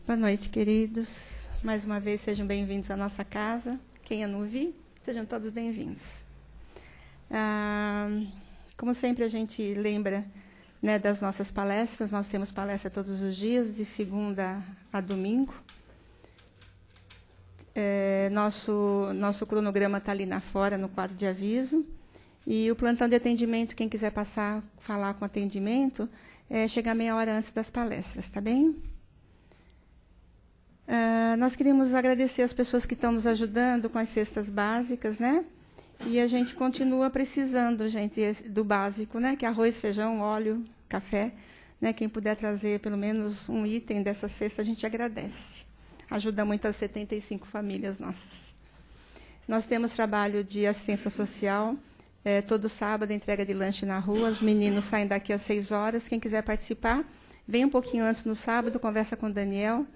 Boa noite, queridos. Mais uma vez, sejam bem-vindos à nossa casa. Quem eu não vi, sejam todos bem-vindos. Como sempre, a gente lembra, né, das nossas palestras. Nós temos palestra todos os dias, de segunda a domingo. Nosso cronograma está ali na fora, no quadro de aviso. E o plantão de atendimento, quem quiser falar com atendimento, chegar meia hora antes das palestras, tá bem? Nós queríamos agradecer as pessoas que estão nos ajudando com as cestas básicas, né? E a gente continua precisando, gente, do básico, né? Que é arroz, feijão, óleo, café, né? Quem puder trazer pelo menos um item dessa cesta, a gente agradece. Ajuda muito as 75 famílias nossas. Nós temos trabalho de assistência social, todo sábado, entrega de lanche na rua. Os meninos saem daqui às 6 horas. Quem quiser participar, vem um pouquinho antes no sábado, conversa com o Daniel.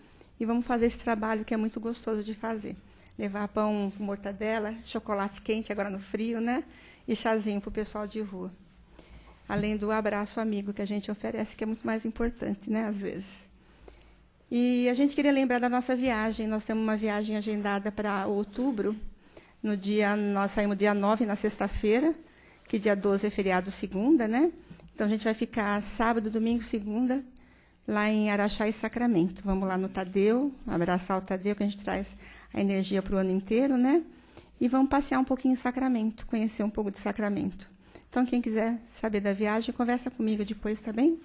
E vamos fazer esse trabalho que é muito gostoso de fazer. Levar pão com mortadela, chocolate quente, agora no frio, né? E chazinho para o pessoal de rua. Além do abraço amigo que a gente oferece, que é muito mais importante, né? Às vezes. E a gente queria lembrar da nossa viagem. Nós temos uma viagem agendada para outubro. Nós saímos dia 9, na sexta-feira, que dia 12 é feriado segunda, né? Então, a gente vai ficar sábado, domingo, segunda, lá em Araxá e Sacramento. Vamos lá no Tadeu, abraçar o Tadeu, que a gente traz a energia para o ano inteiro, né? E vamos passear um pouquinho em Sacramento, conhecer um pouco de Sacramento. Então, quem quiser saber da viagem, conversa comigo depois, tá bem?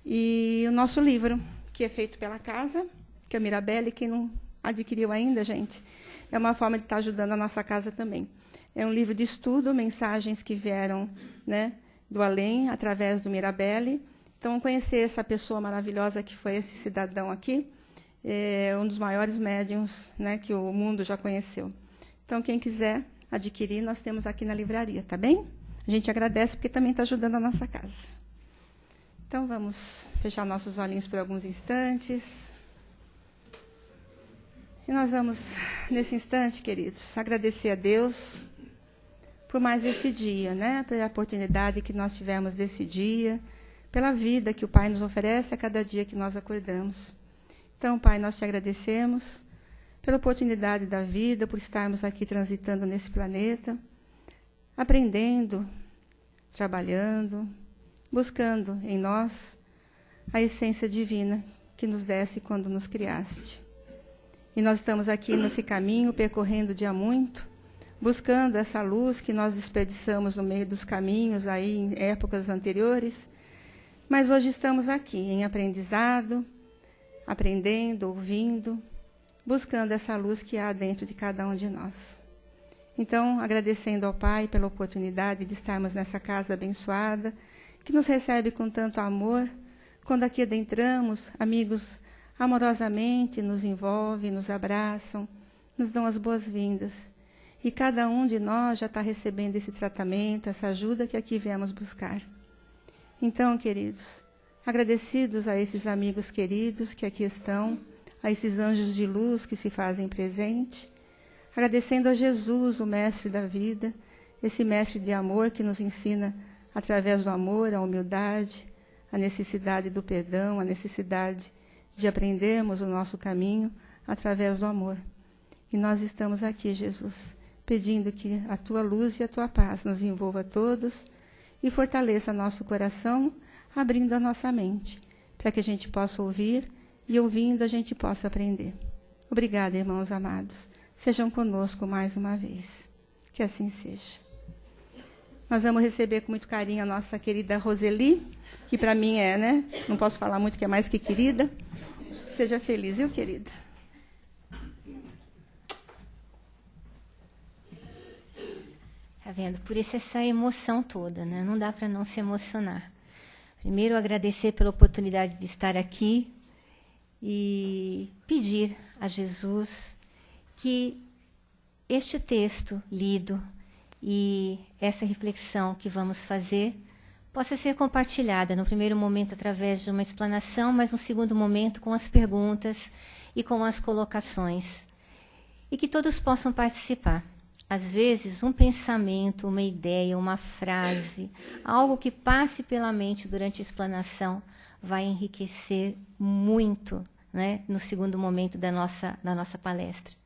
E o nosso livro, que é feito pela casa, que é o Mirabelle, quem não adquiriu ainda, gente, é uma forma de estar ajudando a nossa casa também. É um livro de estudo, mensagens que vieram, né, do além, através do Mirabelle. Então, conhecer essa pessoa maravilhosa que foi esse cidadão aqui, um dos maiores médiuns, né, que o mundo já conheceu. Então, quem quiser adquirir, nós temos aqui na livraria, tá bem? A gente agradece porque também está ajudando a nossa casa. Então, vamos fechar nossos olhinhos por alguns instantes. E nós vamos, nesse instante, queridos, agradecer a Deus por mais esse dia, né, pela oportunidade que nós tivemos desse dia, pela vida que o Pai nos oferece a cada dia que nós acordamos. Então, Pai, nós te agradecemos pela oportunidade da vida, por estarmos aqui transitando nesse planeta, aprendendo, trabalhando, buscando em nós a essência divina que nos desse quando nos criaste. E nós estamos aqui nesse caminho, percorrendo dia muito, buscando essa luz que nós desperdiçamos no meio dos caminhos, aí em épocas anteriores. Mas hoje estamos aqui em aprendizado, aprendendo, ouvindo, buscando essa luz que há dentro de cada um de nós. Então, agradecendo ao Pai pela oportunidade de estarmos nessa casa abençoada, que nos recebe com tanto amor. Quando aqui adentramos, amigos amorosamente nos envolvem, nos abraçam, nos dão as boas-vindas. E cada um de nós já está recebendo esse tratamento, essa ajuda que aqui viemos buscar. Então, queridos, agradecidos a esses amigos queridos que aqui estão, a esses anjos de luz que se fazem presente, agradecendo a Jesus, o mestre da vida, esse mestre de amor que nos ensina, através do amor, a humildade, a necessidade do perdão, a necessidade de aprendermos o nosso caminho através do amor. E nós estamos aqui, Jesus, pedindo que a tua luz e a tua paz nos envolva a todos e fortaleça nosso coração, abrindo a nossa mente, para que a gente possa ouvir e, ouvindo, a gente possa aprender. Obrigada, irmãos amados. Sejam conosco mais uma vez. Que assim seja. Nós vamos receber com muito carinho a nossa querida Roseli, que para mim é, né? Não posso falar muito, que é mais que querida. Seja feliz, viu, querida? Tá vendo? Por isso essa emoção toda, né? Não dá para não se emocionar. Primeiro, agradecer pela oportunidade de estar aqui e pedir a Jesus que este texto lido e essa reflexão que vamos fazer possa ser compartilhada no primeiro momento através de uma explanação, mas no segundo momento com as perguntas e com as colocações. E que todos possam participar. Às vezes, um pensamento, uma ideia, uma frase, algo que passe pela mente durante a explanação vai enriquecer muito né, no segundo momento da nossa palestra.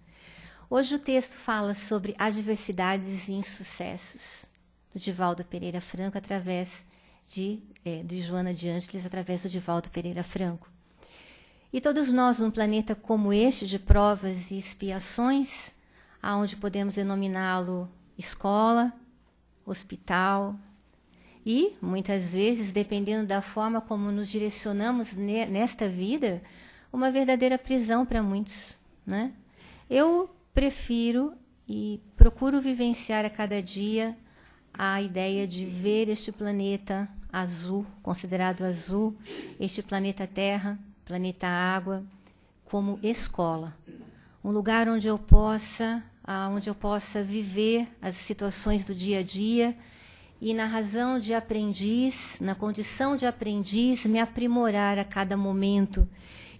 Hoje o texto fala sobre adversidades e insucessos, do Divaldo Pereira Franco, através de Joana de Ângeles, através do Divaldo Pereira Franco. E todos nós, num planeta como este, de provas e expiações, aonde podemos denominá-lo escola, hospital, e, muitas vezes, dependendo da forma como nos direcionamos nesta vida, uma verdadeira prisão para muitos, né? Eu prefiro e procuro vivenciar a cada dia a ideia de ver este planeta azul, considerado azul, este planeta Terra, planeta Água, como escola. Um lugar onde eu possa viver as situações do dia a dia e, na razão de aprendiz, na condição de aprendiz, me aprimorar a cada momento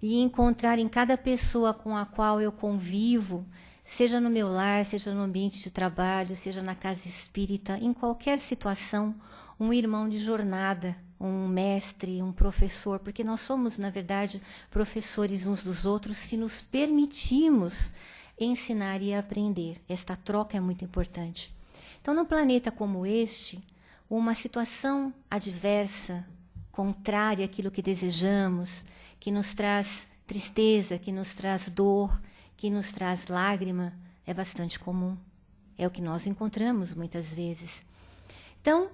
e encontrar em cada pessoa com a qual eu convivo, seja no meu lar, seja no ambiente de trabalho, seja na casa espírita, em qualquer situação, um irmão de jornada, um mestre, um professor, porque nós somos, na verdade, professores uns dos outros se nos permitirmos ensinar e aprender. Esta troca é muito importante. Então, num planeta como este, uma situação adversa, contrária àquilo que desejamos, que nos traz tristeza, que nos traz dor, que nos traz lágrima, é bastante comum. É o que nós encontramos muitas vezes. Então,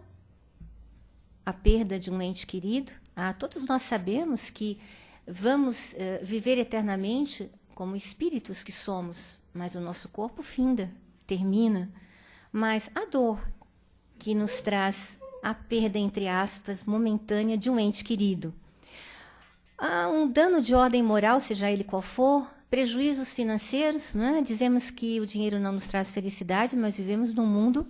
a perda de um ente querido, todos nós sabemos que vamos viver eternamente como espíritos que somos, mas o nosso corpo finda, termina. Mas a dor que nos traz a perda, entre aspas, momentânea de um ente querido. Um dano de ordem moral, seja ele qual for, prejuízos financeiros, né? Dizemos que o dinheiro não nos traz felicidade, mas vivemos num mundo,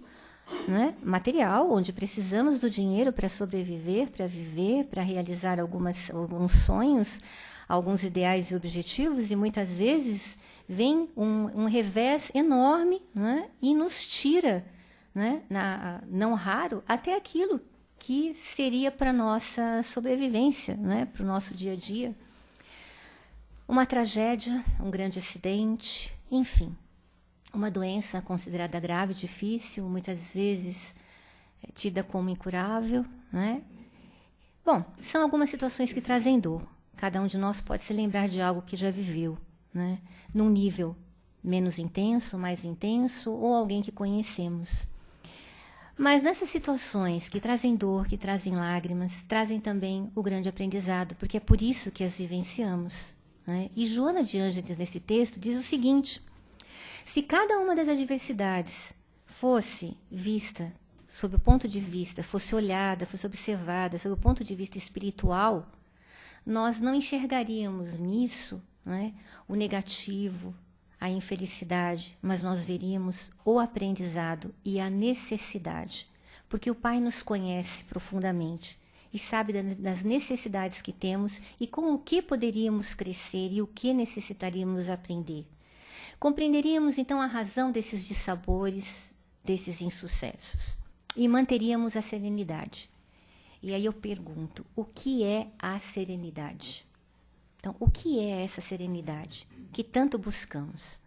né, material, onde precisamos do dinheiro para sobreviver, para viver, para realizar alguns sonhos, alguns ideais e objetivos, e muitas vezes vem um revés enorme, né, e nos tira, né, não raro, até aquilo que seria para a nossa sobrevivência, né, para o nosso dia a dia. Uma tragédia, um grande acidente, enfim. Uma doença considerada grave, difícil, muitas vezes tida como incurável, né? Bom, são algumas situações que trazem dor. Cada um de nós pode se lembrar de algo que já viveu, né? Num nível menos intenso, mais intenso, ou alguém que conhecemos. Mas nessas situações que trazem dor, que trazem lágrimas, trazem também o grande aprendizado, porque é por isso que as vivenciamos, né? E Joana de Ângeles, nesse texto, diz o seguinte: se cada uma das adversidades fosse vista sob o ponto de vista, fosse olhada, fosse observada sob o ponto de vista espiritual, nós não enxergaríamos nisso, né, o negativo, a infelicidade, mas nós veríamos o aprendizado e a necessidade, porque o Pai nos conhece profundamente e sabe das necessidades que temos e com o que poderíamos crescer e o que necessitaríamos aprender. Compreenderíamos, então, a razão desses dissabores, desses insucessos, e manteríamos a serenidade. E aí eu pergunto, o que é a serenidade? Então, o que é essa serenidade que tanto buscamos?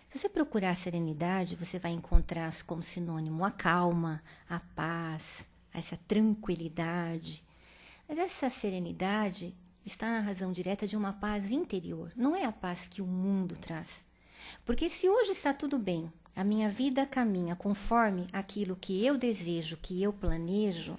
Se você procurar serenidade, você vai encontrar como sinônimo a calma, a paz, essa tranquilidade. Mas essa serenidade está na razão direta de uma paz interior, não é a paz que o mundo traz. Porque se hoje está tudo bem, a minha vida caminha conforme aquilo que eu desejo, que eu planejo,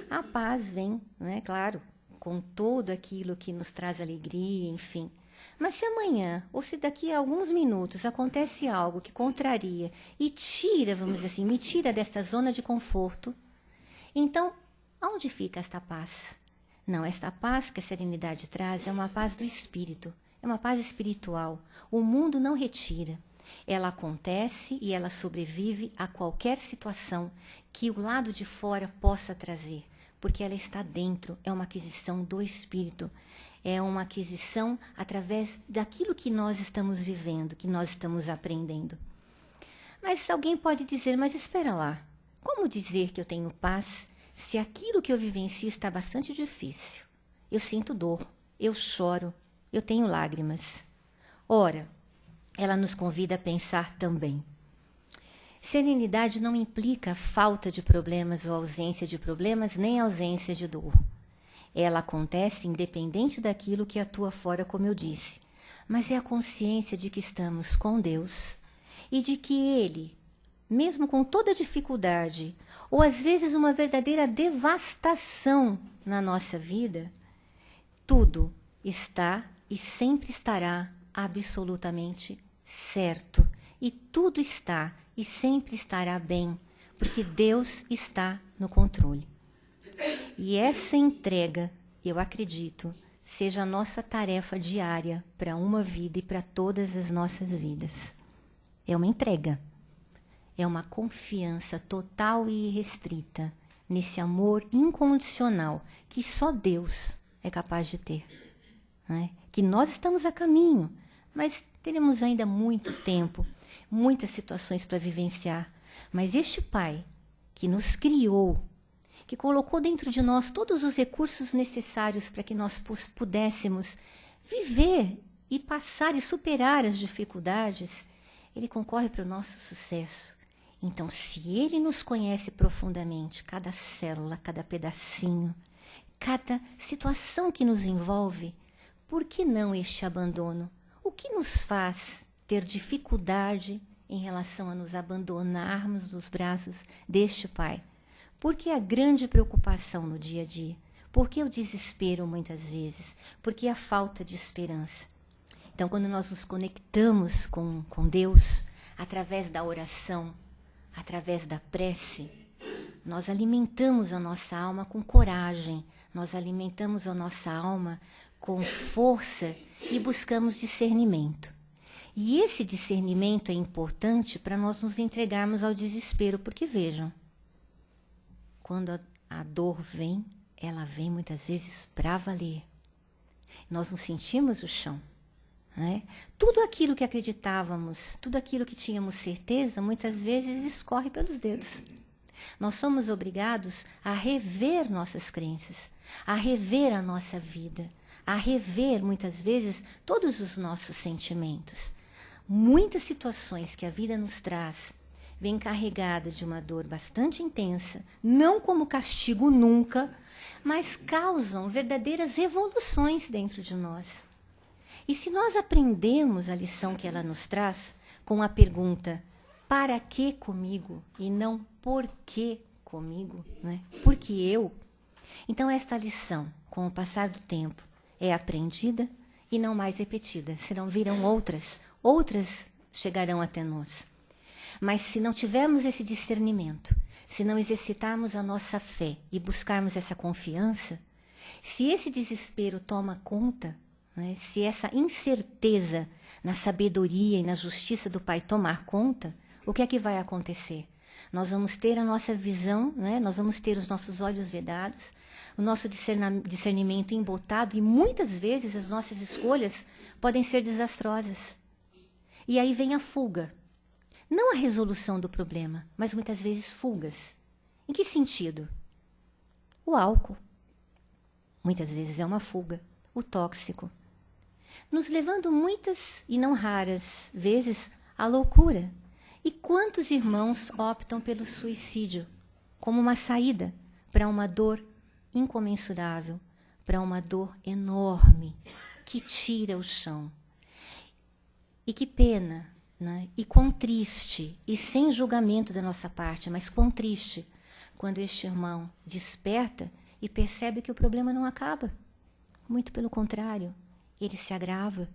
a paz vem, não é? Claro, com tudo aquilo que nos traz alegria, enfim. Mas se amanhã, ou se daqui a alguns minutos, acontece algo que contraria e tira, vamos dizer assim, me tira desta zona de conforto, então, onde fica esta paz? Não, esta paz que a serenidade traz é uma paz do espírito. É uma paz espiritual. O mundo não retira. Ela acontece e ela sobrevive a qualquer situação que o lado de fora possa trazer, porque ela está dentro, é uma aquisição do espírito, é uma aquisição através daquilo que nós estamos vivendo, que nós estamos aprendendo. Mas alguém pode dizer, mas espera lá, como dizer que eu tenho paz se aquilo que eu vivencio está bastante difícil? Eu sinto dor, eu choro, eu tenho lágrimas. Ora, ela nos convida a pensar também. Serenidade não implica falta de problemas ou ausência de problemas, nem ausência de dor. Ela acontece independente daquilo que atua fora, como eu disse. Mas é a consciência de que estamos com Deus e de que Ele, mesmo com toda dificuldade, ou às vezes uma verdadeira devastação na nossa vida, tudo está e sempre estará absolutamente certo. E tudo está e sempre estará bem, porque Deus está no controle. E essa entrega, eu acredito, seja a nossa tarefa diária para uma vida e para todas as nossas vidas. É uma entrega, é uma confiança total e irrestrita nesse amor incondicional que só Deus é capaz de ter. Né? Que nós estamos a caminho, mas teremos ainda muito tempo, muitas situações para vivenciar. Mas este Pai que nos criou, que colocou dentro de nós todos os recursos necessários para que nós pudéssemos viver e passar e superar as dificuldades, Ele concorre para o nosso sucesso. Então, se Ele nos conhece profundamente, cada célula, cada pedacinho, cada situação que nos envolve, por que não este abandono? O que nos faz ter dificuldade em relação a nos abandonarmos nos braços deste Pai? Por que a grande preocupação no dia a dia? Por que o desespero muitas vezes? Por que a falta de esperança? Então, quando nós nos conectamos com Deus, através da oração, através da prece, nós alimentamos a nossa alma com coragem, nós alimentamos a nossa alma com força e buscamos discernimento. E esse discernimento é importante para nós nos entregarmos ao desespero, porque vejam, quando a dor vem, ela vem muitas vezes para valer. Nós não sentimos o chão. Né? Tudo aquilo que acreditávamos, tudo aquilo que tínhamos certeza, muitas vezes escorre pelos dedos. Nós somos obrigados a rever nossas crenças, a rever a nossa vida, a rever, muitas vezes, todos os nossos sentimentos. Muitas situações que a vida nos traz vem carregada de uma dor bastante intensa, não como castigo nunca, mas causam verdadeiras revoluções dentro de nós. E se nós aprendemos a lição que ela nos traz com a pergunta, para que comigo? E não por que comigo? Né? Por que eu? Então esta lição, com o passar do tempo, é aprendida e não mais repetida. Senão virão outras chegarão até nós. Mas se não tivermos esse discernimento, se não exercitarmos a nossa fé e buscarmos essa confiança, se esse desespero toma conta, né, se essa incerteza na sabedoria e na justiça do Pai tomar conta, o que é que vai acontecer? Nós vamos ter a nossa visão, né, nós vamos ter os nossos olhos vedados, o nosso discernimento embotado e muitas vezes as nossas escolhas podem ser desastrosas. E aí vem a fuga. Não a resolução do problema, mas muitas vezes fugas. Em que sentido? O álcool. Muitas vezes é uma fuga. O tóxico. Nos levando muitas e não raras vezes à loucura. E quantos irmãos optam pelo suicídio como uma saída para uma dor incomensurável, para uma dor enorme que tira o chão. E que pena, né? E quão triste, e sem julgamento da nossa parte, mas quão triste, quando este irmão desperta e percebe que o problema não acaba. Muito pelo contrário, ele se agrava.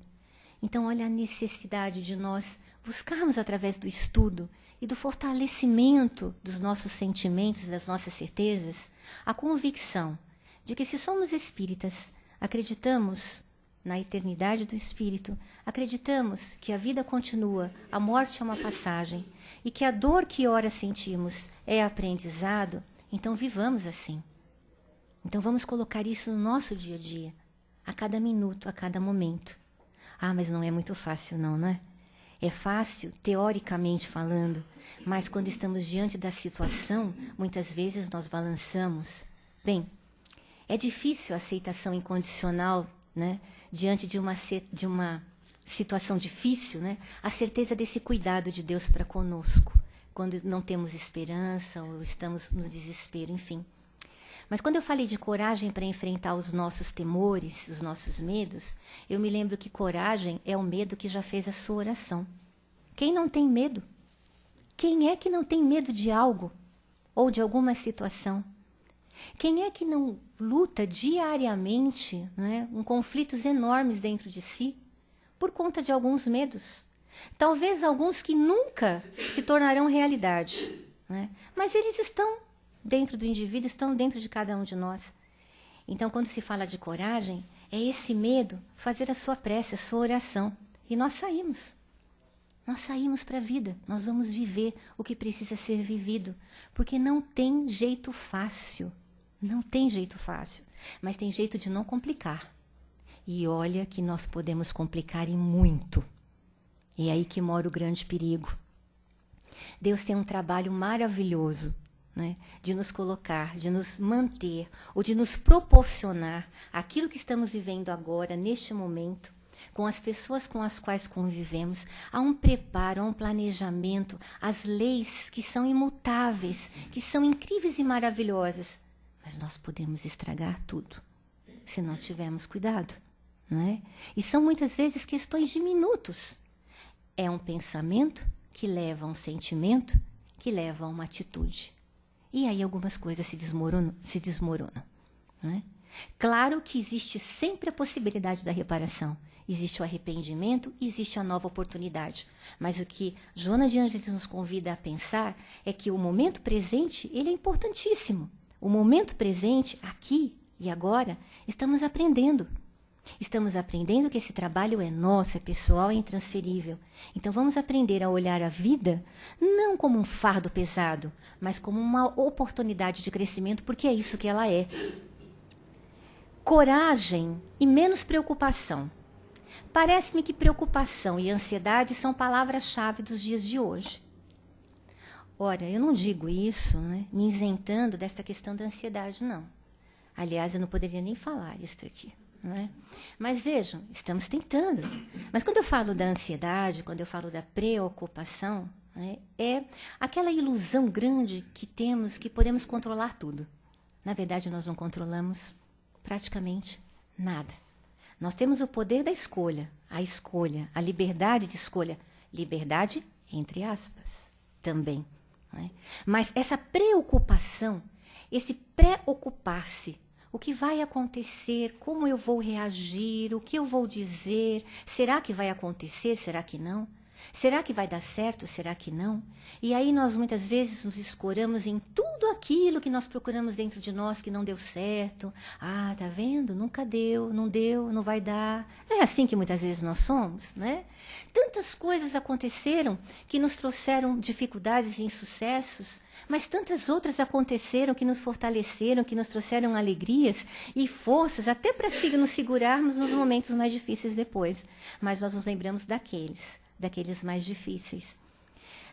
Então, olha a necessidade de nós buscarmos através do estudo e do fortalecimento dos nossos sentimentos, das nossas certezas, a convicção de que se somos espíritas, acreditamos na eternidade do Espírito, acreditamos que a vida continua, a morte é uma passagem e que a dor que ora sentimos é aprendizado, então vivamos assim. Então vamos colocar isso no nosso dia a dia, a cada minuto, a cada momento. Ah, mas não é muito fácil não, né? É fácil, teoricamente falando, mas quando estamos diante da situação, muitas vezes nós balançamos. Bem, é difícil a aceitação incondicional né? Diante de uma situação difícil, né? A certeza desse cuidado de Deus para conosco, quando não temos esperança ou estamos no desespero, enfim. Mas quando eu falei de coragem para enfrentar os nossos temores, os nossos medos, eu me lembro que coragem é o medo que já fez a sua oração. Quem não tem medo? Quem é que não tem medo de algo ou de alguma situação? Quem é que não luta diariamente, né, com conflitos enormes dentro de si por conta de alguns medos? Talvez alguns que nunca se tornarão realidade, né? Mas eles estão dentro do indivíduo, estão dentro de cada um de nós. Então, quando se fala de coragem, é esse medo fazer a sua prece, a sua oração. E nós saímos. Nós saímos para a vida. Nós vamos viver o que precisa ser vivido. Porque não tem jeito fácil. Não tem jeito fácil. Mas tem jeito de não complicar. E olha que nós podemos complicar e muito. E é aí que mora o grande perigo. Deus tem um trabalho maravilhoso, né, de nos colocar, de nos manter, ou de nos proporcionar aquilo que estamos vivendo agora, neste momento, com as pessoas com as quais convivemos, há um preparo, há um planejamento, as leis que são imutáveis, que são incríveis e maravilhosas. Mas nós podemos estragar tudo, se não tivermos cuidado, não é? E são muitas vezes questões de minutos. É um pensamento que leva a um sentimento, que leva a uma atitude. E aí algumas coisas se desmoronam. Não é? Claro que existe sempre a possibilidade da reparação. Existe o arrependimento, existe a nova oportunidade. Mas o que Joana de Ângeles nos convida a pensar é que o momento presente, ele é importantíssimo. O momento presente, aqui e agora, estamos aprendendo. Estamos aprendendo que esse trabalho é nosso, é pessoal, é intransferível. Então vamos aprender a olhar a vida não como um fardo pesado, mas como uma oportunidade de crescimento, porque é isso que ela é. Coragem e menos preocupação. Parece-me que preocupação e ansiedade são palavras-chave dos dias de hoje. Ora, eu não digo isso, né, me isentando desta questão da ansiedade, não. Aliás, eu não poderia nem falar isso aqui. Não é? Mas vejam, estamos tentando. Mas quando eu falo da ansiedade, quando eu falo da preocupação, né, é aquela ilusão grande que temos que podemos controlar tudo. Na verdade, nós não controlamos praticamente nada. Nós temos o poder da escolha, a liberdade de escolha. Liberdade, entre aspas, também. Não é? Mas essa preocupação, esse preocupar-se, o que vai acontecer, como eu vou reagir, o que eu vou dizer, será que vai acontecer, será que não? Será que vai dar certo, será que não? E aí nós muitas vezes nos escoramos em tudo aquilo que nós procuramos dentro de nós que não deu certo. Ah, tá vendo? Nunca deu, não vai dar. É assim que muitas vezes nós somos, né? Tantas coisas aconteceram que nos trouxeram dificuldades e insucessos, mas tantas outras aconteceram que nos fortaleceram, que nos trouxeram alegrias e forças até para nos segurarmos nos momentos mais difíceis depois. Mas nós nos lembramos daqueles mais difíceis.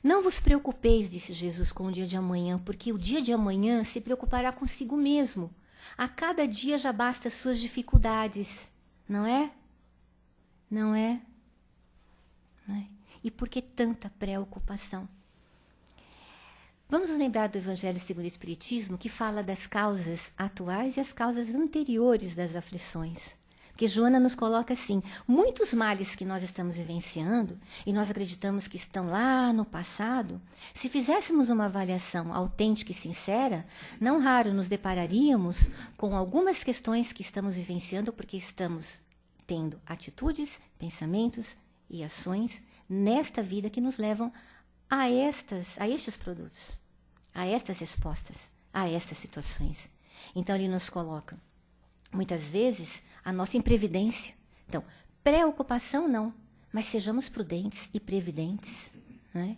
Não vos preocupeis, disse Jesus, com o dia de amanhã, porque o dia de amanhã se preocupará consigo mesmo. A cada dia já basta as suas dificuldades, não é? Não é? Não é? E por que tanta preocupação? Vamos nos lembrar do Evangelho segundo o Espiritismo, que fala das causas atuais e as causas anteriores das aflições. Porque Joana nos coloca assim, muitos males que nós estamos vivenciando, e nós acreditamos que estão lá no passado, se fizéssemos uma avaliação autêntica e sincera, não raro nos depararíamos com algumas questões que estamos vivenciando, porque estamos tendo atitudes, pensamentos e ações nesta vida que nos levam a estes produtos, a estas respostas, a estas situações. Então ele nos coloca, muitas vezes, a nossa imprevidência. Então, preocupação não, mas sejamos prudentes e previdentes. Né?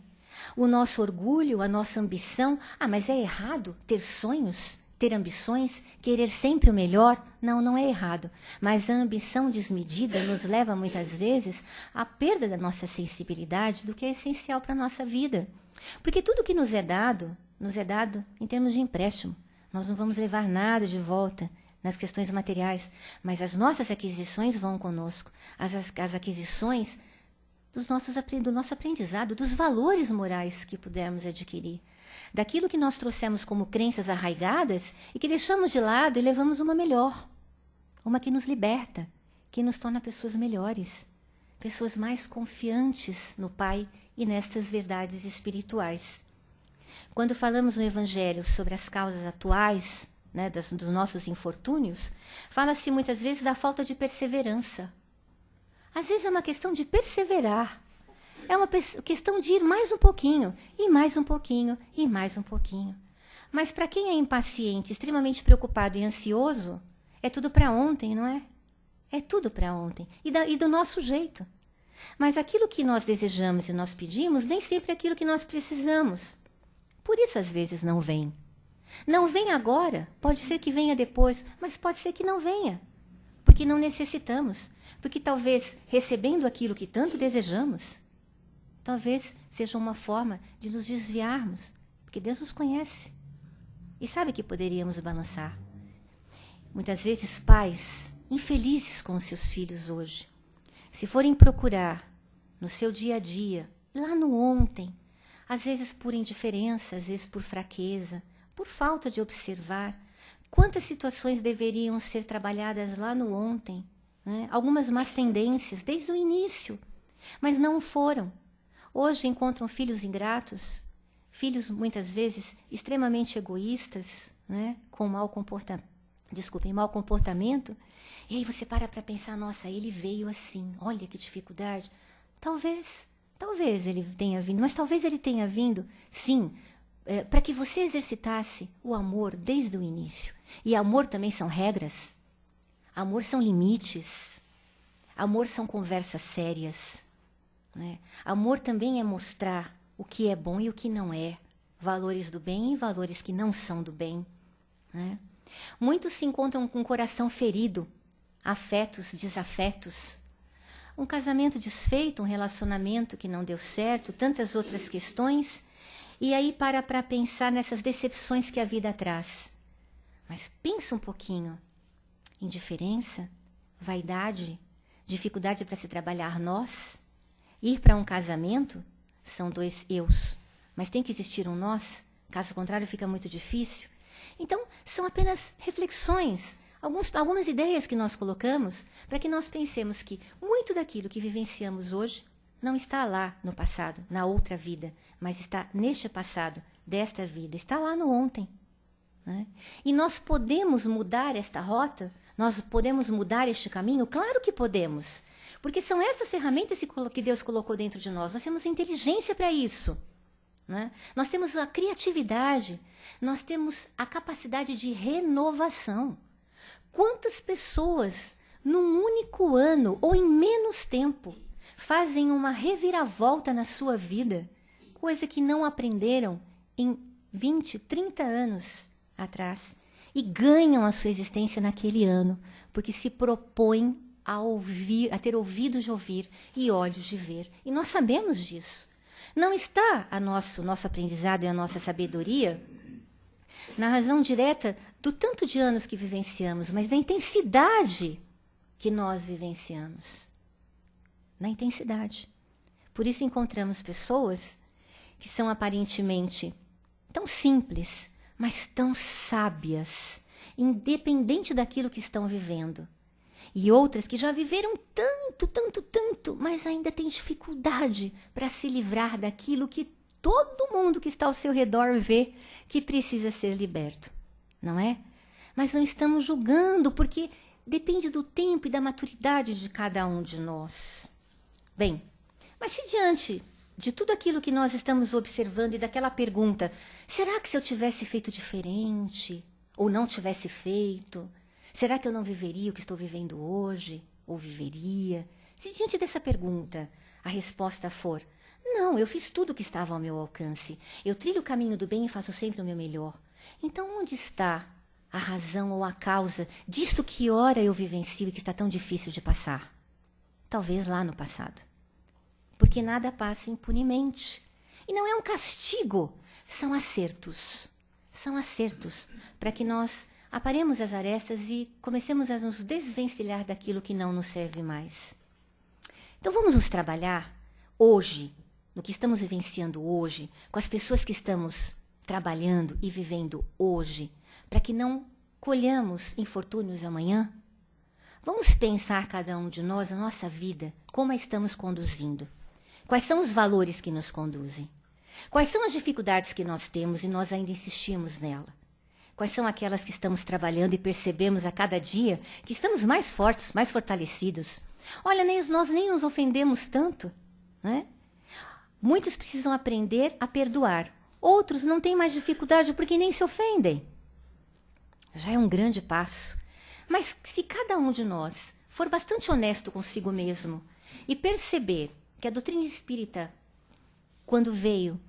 O nosso orgulho, a nossa ambição, mas é errado ter sonhos, ter ambições, querer sempre o melhor? Não, não é errado. Mas a ambição desmedida nos leva muitas vezes à perda da nossa sensibilidade do que é essencial para a nossa vida. Porque tudo que nos é dado em termos de empréstimo. Nós não vamos levar nada de volta. nas questões materiais, mas as nossas aquisições vão conosco. As aquisições do nosso aprendizado, dos valores morais que pudermos adquirir. Daquilo que nós trouxemos como crenças arraigadas e que deixamos de lado e levamos uma melhor. Uma que nos liberta, que nos torna pessoas melhores, pessoas mais confiantes no Pai e nestas verdades espirituais. Quando falamos no Evangelho sobre as causas atuais, né, dos nossos infortúnios, fala-se muitas vezes da falta de perseverança. Às vezes é uma questão de perseverar. É uma questão de ir mais um pouquinho, e mais um pouquinho, e mais um pouquinho. Mas para quem é impaciente, extremamente preocupado e ansioso, é tudo para ontem, não é? É tudo para ontem. E do nosso jeito. Mas aquilo que nós desejamos e nós pedimos, nem sempre é aquilo que nós precisamos. Por isso, às vezes, não vem. Não vem agora, pode ser que venha depois, mas pode ser que não venha. Porque não necessitamos. Porque talvez, recebendo aquilo que tanto desejamos, talvez seja uma forma de nos desviarmos. Porque Deus nos conhece. E sabe que poderíamos balançar. Muitas vezes, pais infelizes com os seus filhos hoje, se forem procurar no seu dia a dia, lá no ontem, às vezes por indiferença, às vezes por fraqueza, por falta de observar, quantas situações deveriam ser trabalhadas lá no ontem, né? Algumas más tendências desde o início, mas não foram. Hoje encontram filhos ingratos, filhos muitas vezes extremamente egoístas, né? Com mau comportamento. Mau comportamento, e aí você para pensar, nossa, ele veio assim, olha que dificuldade. Talvez ele tenha vindo, mas talvez ele tenha vindo, sim, para que você exercitasse o amor desde o início. E amor também são regras, amor são limites, amor são conversas sérias, né? Amor também é mostrar o que é bom e o que não é, valores do bem e valores que não são do bem, né? Muitos se encontram com o coração ferido, afetos, desafetos. Um casamento desfeito, um relacionamento que não deu certo, tantas outras questões. E aí para pensar nessas decepções que a vida traz. Mas pensa um pouquinho. Indiferença, vaidade, dificuldade para se trabalhar nós. Ir para um casamento são dois eus, mas tem que existir um nós, caso contrário fica muito difícil. Então, são apenas reflexões, algumas ideias que nós colocamos para que nós pensemos que muito daquilo que vivenciamos hoje não está lá no passado, na outra vida, mas está neste passado, desta vida, está lá no ontem, né? E nós podemos mudar esta rota? Nós podemos mudar este caminho? Claro que podemos, porque são essas ferramentas que Deus colocou dentro de nós. Nós temos inteligência para isso, né? Nós temos a criatividade, nós temos a capacidade de renovação. Quantas pessoas, num único ano ou em menos tempo, fazem uma reviravolta na sua vida, coisa que não aprenderam em 20, 30 anos atrás, e ganham a sua existência naquele ano, porque se propõem a ouvir, a ter ouvidos de ouvir e olhos de ver. E nós sabemos disso. Não está o nosso aprendizado e a nossa sabedoria na razão direta do tanto de anos que vivenciamos, mas na intensidade que nós vivenciamos. Na intensidade. Por isso encontramos pessoas que são aparentemente tão simples, mas tão sábias, independente daquilo que estão vivendo. E outras que já viveram tanto, mas ainda têm dificuldade para se livrar daquilo que todo mundo que está ao seu redor vê que precisa ser liberto, não é? Mas não estamos julgando, porque depende do tempo e da maturidade de cada um de nós. Bem, mas se diante de tudo aquilo que nós estamos observando e daquela pergunta, será que se eu tivesse feito diferente ou não tivesse feito, será que eu não viveria o que estou vivendo hoje? Ou viveria? Se diante dessa pergunta a resposta for, não, eu fiz tudo o que estava ao meu alcance, eu trilho o caminho do bem e faço sempre o meu melhor. Então onde está a razão ou a causa disto que ora eu vivencio e que está tão difícil de passar? Talvez lá no passado. Porque nada passa impunemente. E não é um castigo, são acertos. São acertos para que nós aparemos as arestas e comecemos a nos desvencilhar daquilo que não nos serve mais. Então vamos nos trabalhar hoje, no que estamos vivenciando hoje, com as pessoas que estamos trabalhando e vivendo hoje, para que não colhamos infortúnios amanhã. Vamos pensar cada um de nós, a nossa vida, como a estamos conduzindo. Quais são os valores que nos conduzem? Quais são as dificuldades que nós temos e nós ainda insistimos nela? Quais são aquelas que estamos trabalhando e percebemos a cada dia que estamos mais fortes, mais fortalecidos? Olha, nós nem nos ofendemos tanto, né? Muitos precisam aprender a perdoar. Outros não têm mais dificuldade porque nem se ofendem. Já é um grande passo. Mas se cada um de nós for bastante honesto consigo mesmo e perceber que a doutrina espírita, quando veio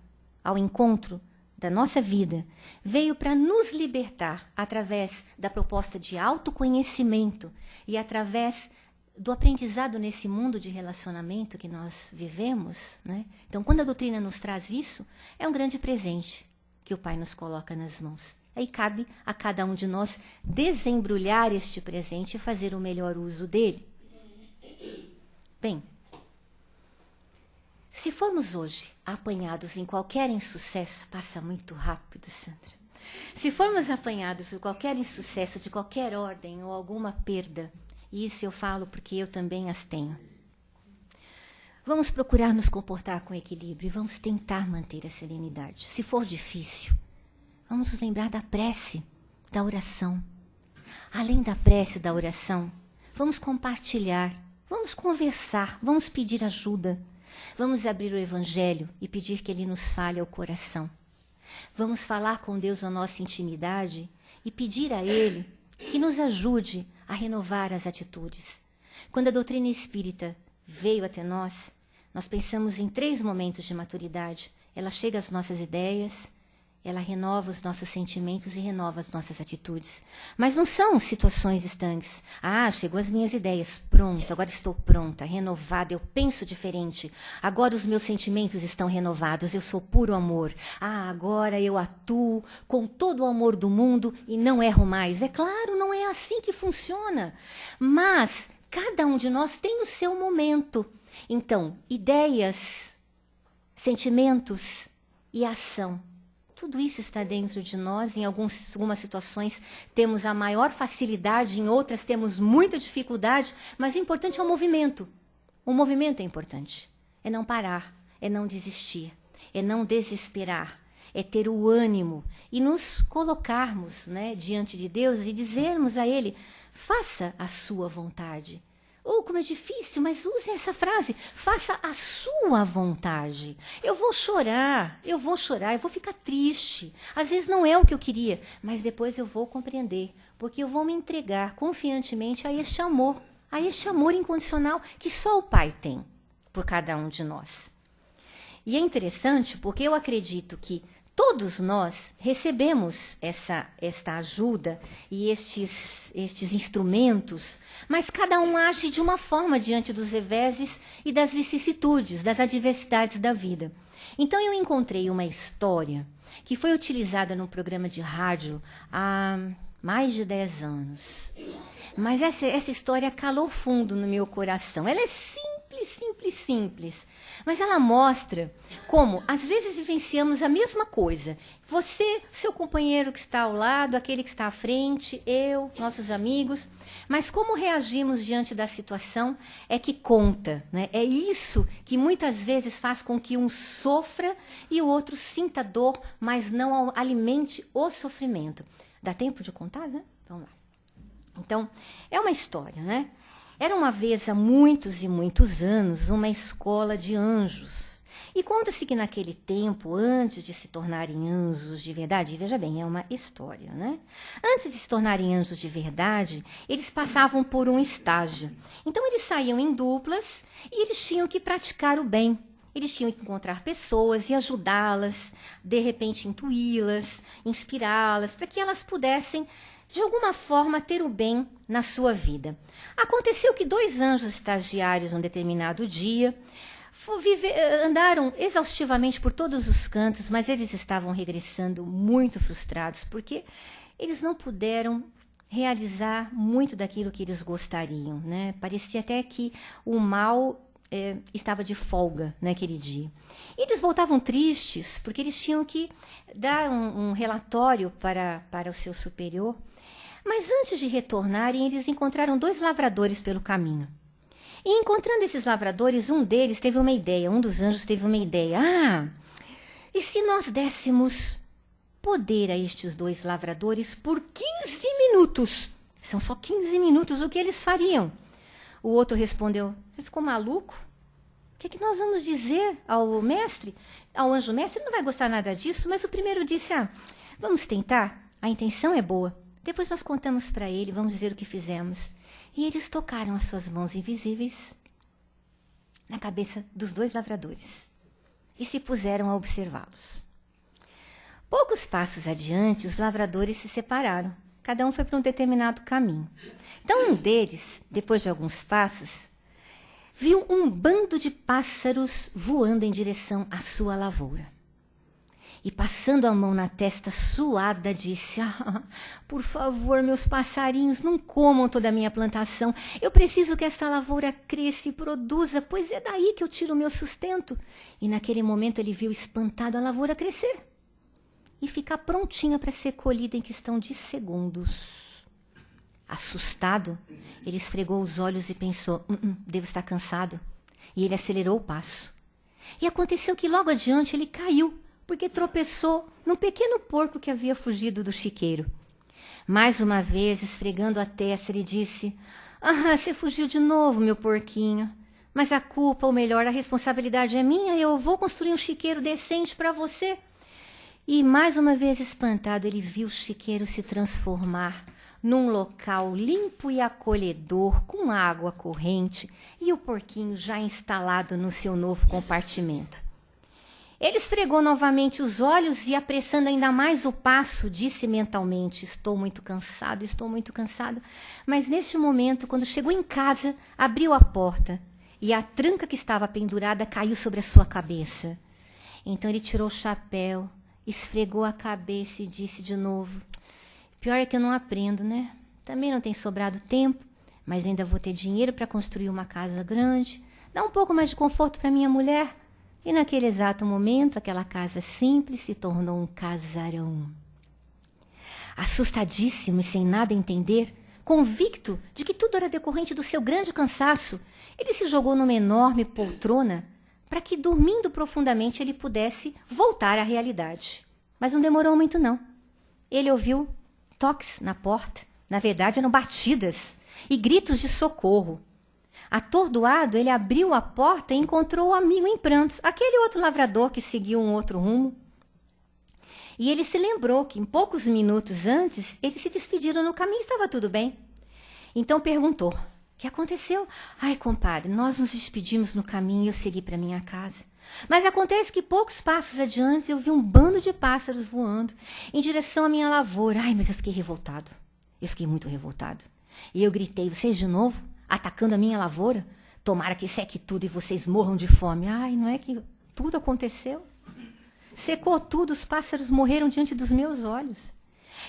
ao encontro da nossa vida, veio para nos libertar através da proposta de autoconhecimento e através do aprendizado nesse mundo de relacionamento que nós vivemos, né? Então, quando a doutrina nos traz isso, é um grande presente que o Pai nos coloca nas mãos. Aí cabe a cada um de nós desembrulhar este presente e fazer o melhor uso dele. Bem, se formos hoje apanhados em qualquer insucesso, passa muito rápido, Sandra. Se formos apanhados por qualquer insucesso de qualquer ordem ou alguma perda, e isso eu falo porque eu também as tenho, vamos procurar nos comportar com equilíbrio e vamos tentar manter a serenidade. Se for difícil, vamos nos lembrar da prece, da oração. Além da prece, da oração, vamos compartilhar, vamos conversar, vamos pedir ajuda. Vamos abrir o Evangelho e pedir que Ele nos fale ao coração. Vamos falar com Deus na nossa intimidade e pedir a Ele que nos ajude a renovar as atitudes. Quando a doutrina espírita veio até nós, nós pensamos em 3 momentos de maturidade. Ela chega às nossas ideias, ela renova os nossos sentimentos e renova as nossas atitudes. Mas não são situações estanques. Ah, chegou as minhas ideias, pronto, agora estou pronta, renovada, eu penso diferente. Agora os meus sentimentos estão renovados, eu sou puro amor. Ah, agora eu atuo com todo o amor do mundo e não erro mais. É claro, não é assim que funciona. Mas cada um de nós tem o seu momento. Então, ideias, sentimentos e ação. Tudo isso está dentro de nós. Em algumas situações temos a maior facilidade, em outras temos muita dificuldade, mas o importante é o movimento. O movimento é importante. É não parar, é não desistir, é não desesperar, é ter o ânimo e nos colocarmos, né, diante de Deus e dizermos a Ele, faça a sua vontade. Ou como é difícil, mas use essa frase, faça a sua vontade. Eu vou chorar, eu vou ficar triste. Às vezes não é o que eu queria, mas depois eu vou compreender, porque eu vou me entregar confiantemente a este amor incondicional que só o Pai tem por cada um de nós. E é interessante porque eu acredito que todos nós recebemos esta ajuda e estes instrumentos, mas cada um age de uma forma diante dos reveses e das vicissitudes, das adversidades da vida. Então eu encontrei uma história que foi utilizada num programa de rádio há mais de 10 anos. Mas essa história calou fundo no meu coração. Ela é simples. Mas ela mostra como, às vezes, vivenciamos a mesma coisa. Você, seu companheiro que está ao lado, aquele que está à frente, eu, nossos amigos. Mas como reagimos diante da situação é que conta, né? É isso que muitas vezes faz com que um sofra e o outro sinta dor, mas não alimente o sofrimento. Dá tempo de contar, né? Vamos lá. Então, é uma história, né? Era uma vez, há muitos e muitos anos, uma escola de anjos. E conta-se que naquele tempo, antes de se tornarem anjos de verdade, veja bem, é uma história, né? Antes de se tornarem anjos de verdade, eles passavam por um estágio. Então, eles saíam em duplas e eles tinham que praticar o bem. Eles tinham que encontrar pessoas e ajudá-las, de repente intuí-las, inspirá-las, para que elas pudessem de alguma forma ter o bem na sua vida. Aconteceu que 2 anjos estagiários, um determinado dia, andaram exaustivamente por todos os cantos, mas eles estavam regressando muito frustrados, porque eles não puderam realizar muito daquilo que eles gostariam, né? Parecia até que o mal estava de folga naquele dia. Eles voltavam tristes, porque eles tinham que dar um relatório para o seu superior. Mas antes de retornarem, eles encontraram 2 lavradores pelo caminho. E encontrando esses lavradores, um deles teve uma ideia, um dos anjos teve uma ideia. E se nós dessemos poder a estes 2 lavradores por 15 minutos? São só 15 minutos, o que eles fariam? O outro respondeu, você ficou maluco? O que nós vamos dizer ao mestre? Ao anjo mestre? Ele não vai gostar nada disso, mas o primeiro disse, vamos tentar, a intenção é boa. Depois nós contamos para ele, vamos dizer o que fizemos. E eles tocaram as suas mãos invisíveis na cabeça dos 2 lavradores e se puseram a observá-los. Poucos passos adiante, os lavradores se separaram. Cada um foi para um determinado caminho. Então, um deles, depois de alguns passos, viu um bando de pássaros voando em direção à sua lavoura. E passando a mão na testa suada, disse, por favor, meus passarinhos, não comam toda a minha plantação. Eu preciso que esta lavoura cresça e produza, pois é daí que eu tiro o meu sustento. E naquele momento ele viu espantado a lavoura crescer e ficar prontinha para ser colhida em questão de segundos. Assustado, ele esfregou os olhos e pensou, devo estar cansado. E ele acelerou o passo. E aconteceu que logo adiante ele caiu, porque tropeçou num pequeno porco que havia fugido do chiqueiro. Mais uma vez, esfregando a testa, ele disse, você fugiu de novo, meu porquinho. Mas a culpa, ou melhor, a responsabilidade é minha, eu vou construir um chiqueiro decente para você. E mais uma vez espantado, ele viu o chiqueiro se transformar num local limpo e acolhedor, com água corrente, e o porquinho já instalado no seu novo compartimento. Ele esfregou novamente os olhos e, apressando ainda mais o passo, disse mentalmente, estou muito cansado. Mas neste momento, quando chegou em casa, abriu a porta e a tranca que estava pendurada caiu sobre a sua cabeça. Então ele tirou o chapéu, esfregou a cabeça e disse de novo, pior é que eu não aprendo, né? Também não tem sobrado tempo, mas ainda vou ter dinheiro para construir uma casa grande, dar um pouco mais de conforto para minha mulher. E naquele exato momento, aquela casa simples se tornou um casarão. Assustadíssimo e sem nada entender, convicto de que tudo era decorrente do seu grande cansaço, ele se jogou numa enorme poltrona para que, dormindo profundamente, ele pudesse voltar à realidade. Mas não demorou muito, não. Ele ouviu toques na porta, na verdade eram batidas, e gritos de socorro. Atordoado, ele abriu a porta e encontrou o amigo em prantos, aquele outro lavrador que seguiu um outro rumo. E ele se lembrou que, em poucos minutos antes, eles se despediram no caminho e estava tudo bem. Então perguntou, o que aconteceu? Ai, compadre, nós nos despedimos no caminho e eu segui para minha casa. Mas acontece que poucos passos adiante eu vi um bando de pássaros voando em direção à minha lavoura. Ai, mas eu fiquei revoltado. Eu fiquei muito revoltado. E eu gritei, vocês de novo? Atacando a minha lavoura? Tomara que seque tudo e vocês morram de fome. Ai, não é que tudo aconteceu? Secou tudo, os pássaros morreram diante dos meus olhos.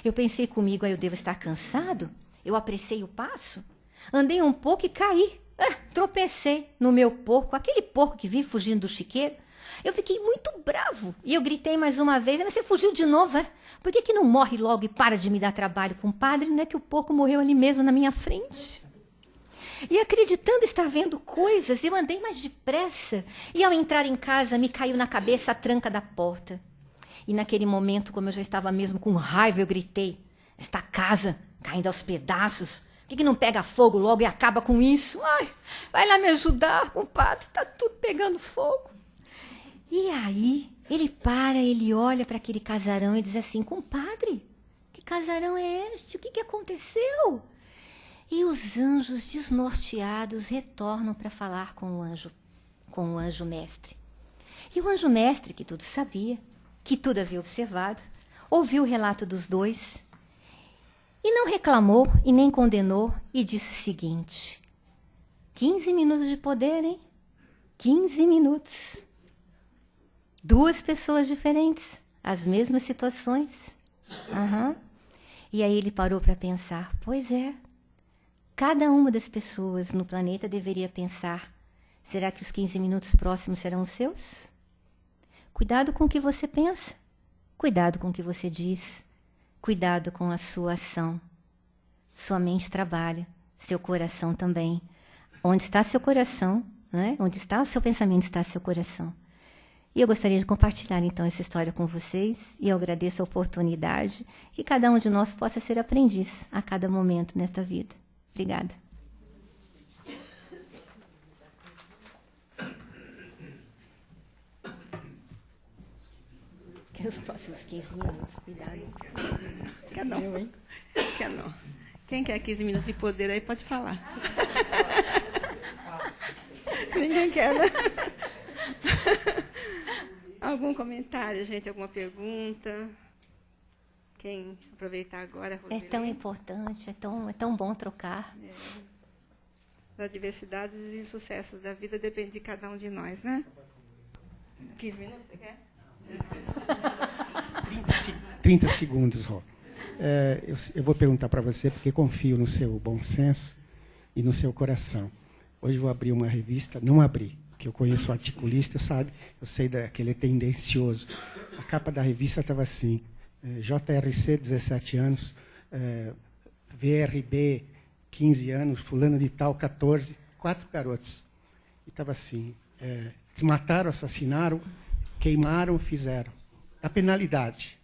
Eu pensei comigo, eu devo estar cansado? Eu apressei o passo, andei um pouco e caí. Tropecei no meu porco, aquele porco que vive fugindo do chiqueiro. Eu fiquei muito bravo e eu gritei mais uma vez, mas você fugiu de novo, é? Por que não morre logo e para de me dar trabalho, compadre? Não é que o porco morreu ali mesmo na minha frente? E acreditando estar vendo coisas, eu andei mais depressa. E ao entrar em casa, me caiu na cabeça a tranca da porta. E naquele momento, como eu já estava mesmo com raiva, eu gritei, esta casa caindo aos pedaços, por que não pega fogo logo e acaba com isso? Ai, vai lá me ajudar, compadre, está tudo pegando fogo. E aí, ele olha para aquele casarão e diz assim, compadre, que casarão é este? O que aconteceu? E os anjos desnorteados retornam para falar com o anjo mestre. E o anjo mestre, que tudo sabia, que tudo havia observado, ouviu o relato dos dois e não reclamou e nem condenou e disse o seguinte, 15 minutos de poder, hein? 15 minutos. 2 pessoas diferentes, as mesmas situações. E aí ele parou para pensar, pois é, cada uma das pessoas no planeta deveria pensar, será que os 15 minutos próximos serão os seus? Cuidado com o que você pensa, cuidado com o que você diz, cuidado com a sua ação. Sua mente trabalha, seu coração também. Onde está seu coração, né? Onde está o seu pensamento, está seu coração. E eu gostaria de compartilhar, então, essa história com vocês. E eu agradeço a oportunidade que cada um de nós possa ser aprendiz a cada momento nesta vida. Obrigada. Que os próximos 15 minutos, cuidado. Quer não, hein? Quer não. Quem quer 15 minutos de poder aí pode falar. Ninguém quer, né? Algum comentário, gente? Alguma pergunta? Quem aproveitar agora? É tão importante, é tão bom trocar. As adversidades e os sucessos da vida dependem de cada um de nós, né? 15 minutos, você quer? 30 segundos, Rô. Eu vou perguntar para você, porque confio no seu bom senso e no seu coração. Hoje eu vou abrir uma revista, não abri, porque eu conheço o articulista, sabe? Eu sei que ele é tendencioso. A capa da revista estava assim, JRC, 17 anos, VRB, 15 anos, fulano de tal, 14, 4 garotos. E estava assim, mataram, assassinaram, queimaram, fizeram. A penalidade.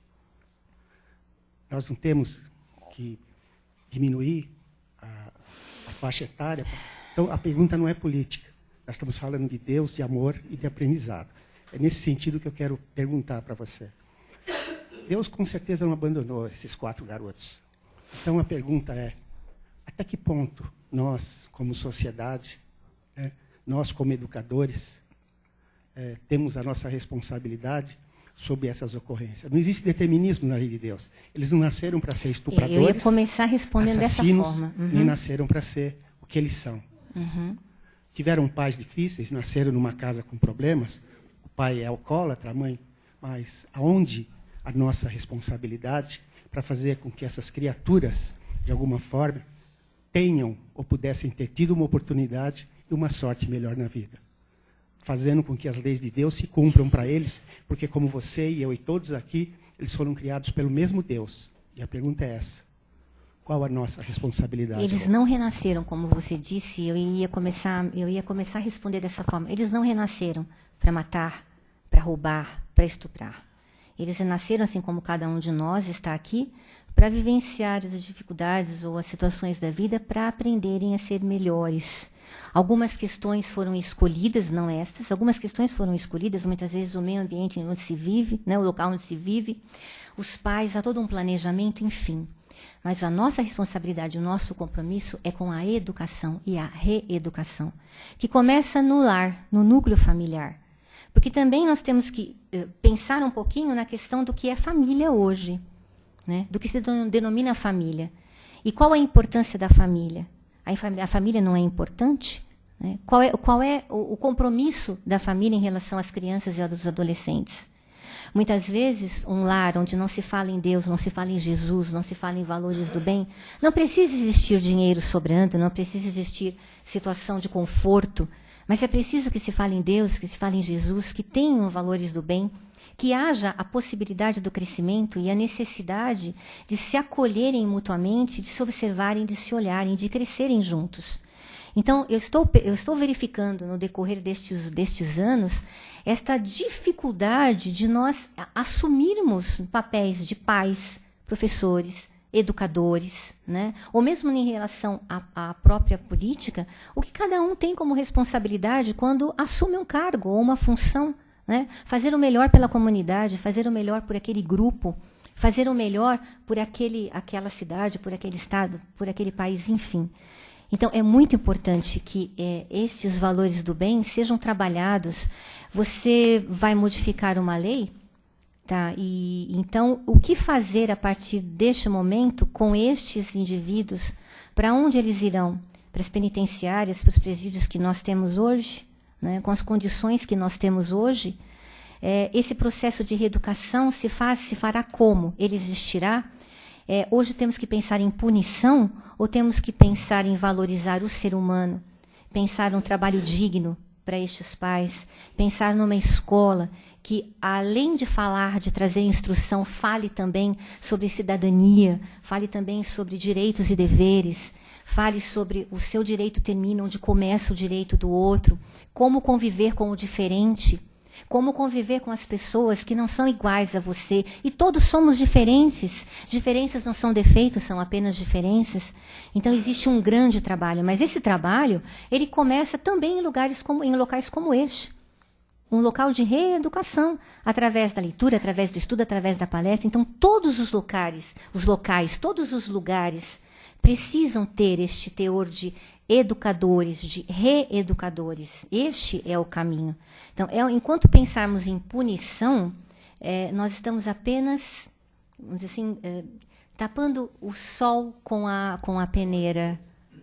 Nós não temos que diminuir a faixa etária. Então, a pergunta não é política. Nós estamos falando de Deus, de amor e de aprendizado. É nesse sentido que eu quero perguntar para você. Deus, com certeza, não abandonou esses 4 garotos. Então, a pergunta é, até que ponto nós, como sociedade, nós, como educadores, temos a nossa responsabilidade sobre essas ocorrências. Não existe determinismo na lei de Deus. Eles não nasceram para ser estupradores, eu ia começar respondendo dessa forma. Nem nasceram para ser o que eles são. Tiveram pais difíceis, nasceram numa casa com problemas, o pai é alcoólatra, a mãe, mas aonde a nossa responsabilidade para fazer com que essas criaturas, de alguma forma, tenham ou pudessem ter tido uma oportunidade e uma sorte melhor na vida? Fazendo com que as leis de Deus se cumpram para eles, porque como você e eu e todos aqui, eles foram criados pelo mesmo Deus. E a pergunta é essa. Qual a nossa responsabilidade? Eles não renasceram, como você disse, eu ia começar a responder dessa forma. Eles não renasceram para matar, para roubar, para estuprar. Eles renasceram, assim como cada um de nós está aqui, para vivenciar as dificuldades ou as situações da vida, para aprenderem a ser melhores. Algumas questões foram escolhidas, não estas, algumas questões foram escolhidas, muitas vezes o meio ambiente onde se vive, né, o local onde se vive, os pais, há todo um planejamento, enfim. Mas a nossa responsabilidade, o nosso compromisso é com a educação e a reeducação, que começa no lar, no núcleo familiar. Porque também nós temos que pensar um pouquinho na questão do que é família hoje, né, do que se denomina família. E qual a importância da família? A família não é importante? Né? Qual é o compromisso da família em relação às crianças e aos adolescentes? Muitas vezes, um lar onde não se fala em Deus, não se fala em Jesus, não se fala em valores do bem, não precisa existir dinheiro sobrando, não precisa existir situação de conforto, mas é preciso que se fale em Deus, que se fale em Jesus, que tenham valores do bem, que haja a possibilidade do crescimento e a necessidade de se acolherem mutuamente, de se observarem, de se olharem, de crescerem juntos. Então, eu estou verificando no decorrer destes anos esta dificuldade de nós assumirmos papéis de pais, professores, educadores, né? Ou mesmo em relação à própria política, o que cada um tem como responsabilidade quando assume um cargo ou uma função, né? Fazer o melhor pela comunidade, fazer o melhor por aquele grupo, fazer o melhor por aquela cidade, por aquele estado, por aquele país, enfim. Então, é muito importante que estes valores do bem sejam trabalhados. Você vai modificar uma lei, tá? E então, o que fazer a partir deste momento com estes indivíduos? Para onde eles irão? Para as penitenciárias, para os presídios que nós temos hoje? Né, com as condições que nós temos hoje, esse processo de reeducação se fará como? Ele existirá? Hoje temos que pensar em punição ou temos que pensar em valorizar o ser humano? Pensar num trabalho digno para estes pais, pensar numa escola que, além de falar, de trazer instrução, fale também sobre cidadania, fale também sobre direitos e deveres, fale sobre o seu direito termina onde começa o direito do outro, como conviver com o diferente, como conviver com as pessoas que não são iguais a você. E todos somos diferentes. Diferenças não são defeitos, são apenas diferenças. Então, existe um grande trabalho. Mas esse trabalho, ele começa também em locais como este. Um local de reeducação, através da leitura, através do estudo, através da palestra. Então, todos os locais, todos os lugares precisam ter este teor de educadores, de reeducadores. Este é o caminho. Então, enquanto pensarmos em punição, nós estamos apenas, vamos dizer assim, tapando o sol com a peneira.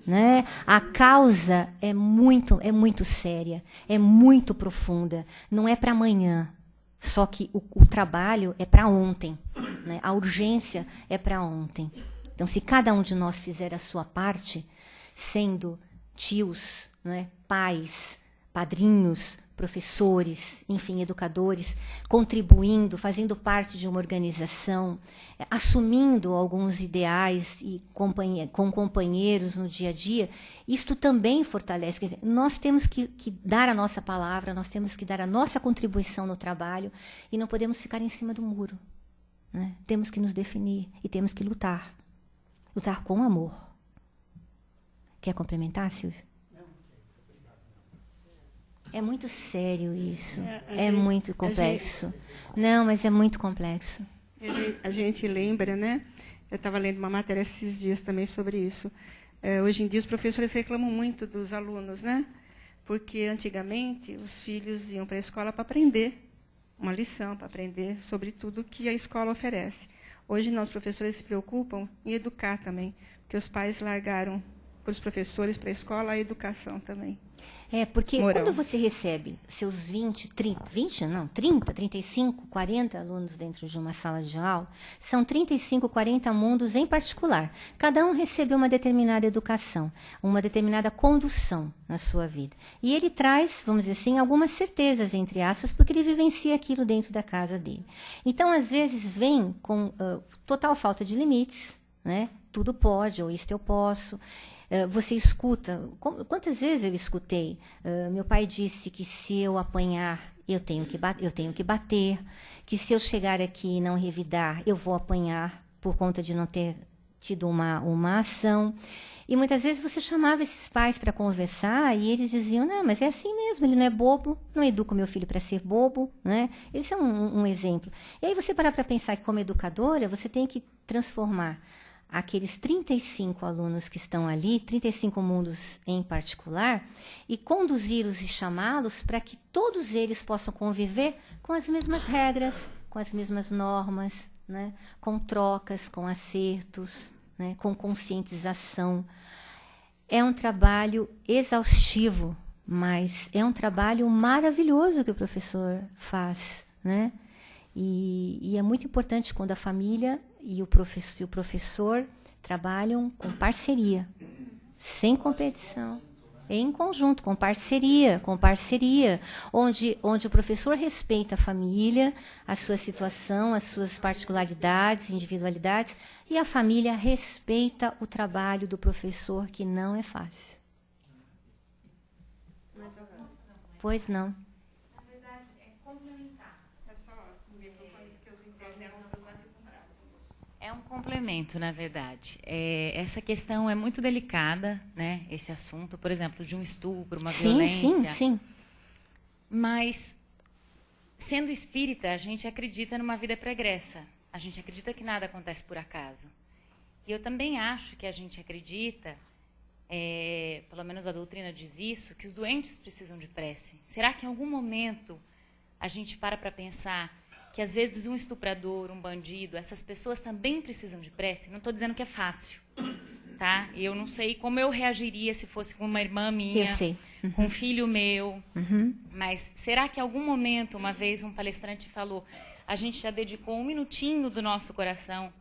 Né? A causa é muito séria, é muito profunda. Não é para amanhã, só que o trabalho é para ontem. Né? A urgência é para ontem. Então, se cada um de nós fizer a sua parte, sendo tios, né, pais, padrinhos, professores, enfim, educadores, contribuindo, fazendo parte de uma organização, assumindo alguns ideais e com companheiros no dia a dia, isto também fortalece. Quer dizer, nós temos que dar a nossa palavra, nós temos que dar a nossa contribuição no trabalho e não podemos ficar em cima do muro. Né? Temos que nos definir e temos que lutar. Lutar com amor. Quer complementar, Silvio? É muito sério isso. Muito complexo. Não, mas é muito complexo. A gente lembra, né? Eu estava lendo uma matéria esses dias também sobre isso. Hoje em dia, os professores reclamam muito dos alunos, né? Porque, antigamente, os filhos iam para a escola para aprender uma lição, para aprender sobre tudo que a escola oferece. Hoje, nós, professores, se preocupam em educar também, porque os pais largaram para os professores, para a escola, a educação também. Porque moral. Quando você recebe seus 30, 35, 40 alunos dentro de uma sala de aula, são 35, 40 mundos em particular. Cada um recebeu uma determinada educação, uma determinada condução na sua vida. E ele traz, vamos dizer assim, algumas certezas, entre aspas, porque ele vivencia aquilo dentro da casa dele. Então, às vezes, vem com total falta de limites, né? Tudo pode, ou isto eu posso. Você escuta, quantas vezes eu escutei? Meu pai disse que se eu apanhar, eu tenho que bater, que se eu chegar aqui e não revidar, eu vou apanhar por conta de não ter tido uma ação. E muitas vezes você chamava esses pais para conversar e eles diziam, não, mas é assim mesmo, ele não é bobo, não educo meu filho para ser bobo. Né? Esse é um exemplo. E aí você parar para pensar que como educadora, você tem que transformar aqueles 35 alunos que estão ali, 35 mundos em particular, e conduzi-los e chamá-los para que todos eles possam conviver com as mesmas regras, com as mesmas normas, né? Com trocas, com acertos, né? Com conscientização. É um trabalho exaustivo, mas é um trabalho maravilhoso que o professor faz, né? E é muito importante quando a família e o professor trabalham com parceria, sem competição, em conjunto, com parceria, onde o professor respeita a família, a sua situação, as suas particularidades, individualidades, e a família respeita o trabalho do professor, que não é fácil. Pois não. É um complemento, na verdade. Essa questão é muito delicada, né? Esse assunto, por exemplo, de um estupro, uma violência. Sim. Mas, sendo espírita, a gente acredita numa vida pregressa. A gente acredita que nada acontece por acaso. E eu também acho que a gente acredita, pelo menos a doutrina diz isso, que os doentes precisam de prece. Será que em algum momento a gente para pensar que às vezes um estuprador, um bandido, essas pessoas também precisam de prece? Não estou dizendo que é fácil, tá? Eu não sei como eu reagiria se fosse com uma irmã minha, com um filho meu. Mas será que em algum momento, uma vez um palestrante falou, a gente já dedicou 1 minutinho do nosso coração